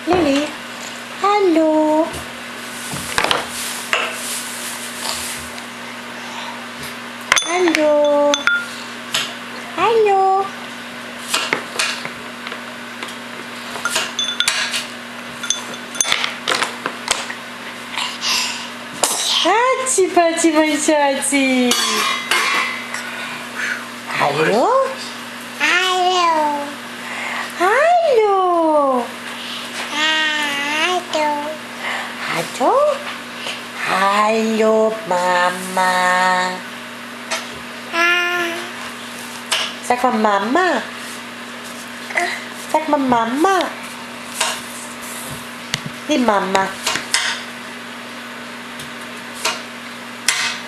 Lily, hallo. Hallo. Hallo. Paci, paci, paci. Hallo? Hallo. Hallo. Hallo. Hallo? Hallo, Mama. Sag mal Mama. Sag mal Mama. Di Mama.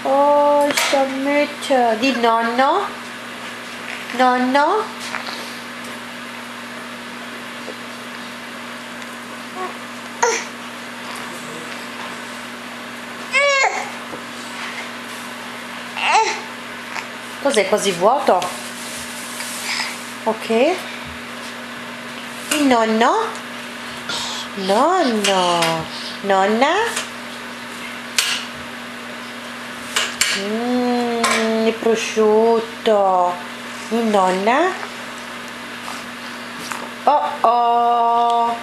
Oh, Schammetto. Di nonno. Nonno. Cos'è così vuoto? Ok. Il nonno? Nonno. Nonna? Il prosciutto. Il nonna? Oh oh.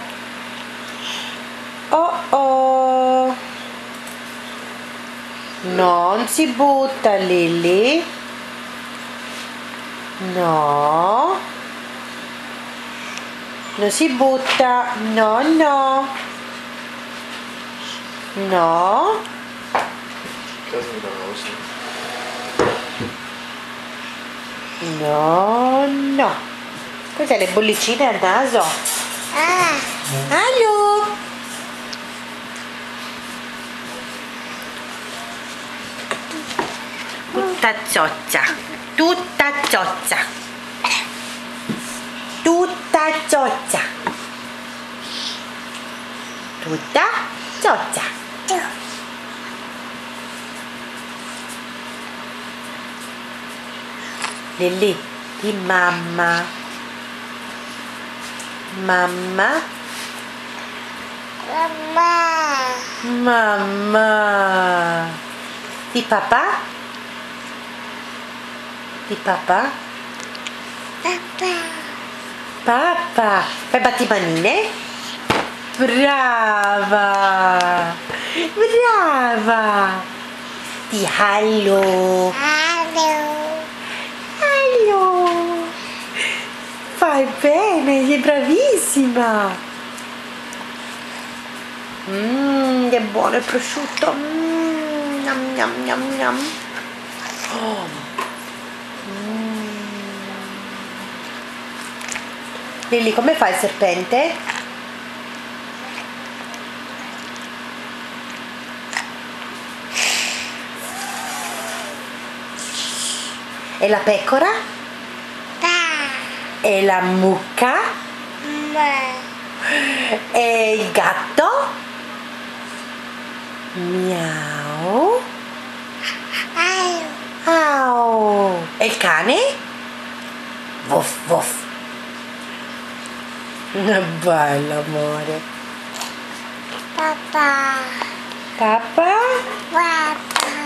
Oh oh. Non si butta, Lily. No. Non si butta. No, no. No. No, no. Cos'è, le bollicine al naso? Allo. Tutta cioccia. Tutta cioccia. Tutta cioccia. Tutta cioccia. Lily, di mamma. Mamma. Mamma. Mamma. Di papà. Di papà. Papà. Papà. Fai battimanine. Brava. Brava. Di hallo. Hallo. Hallo. Fai bene, sei bravissima. Che buono il prosciutto. Gnam, gnam, gnam, gnam. Oh. Lily, come fa il serpente? E la pecora? Pa. E la mucca? Ma. E il gatto? Miau. Hallo. Au. E il cane? Voff, voff. Bello amore. Papà. Papà? Papà.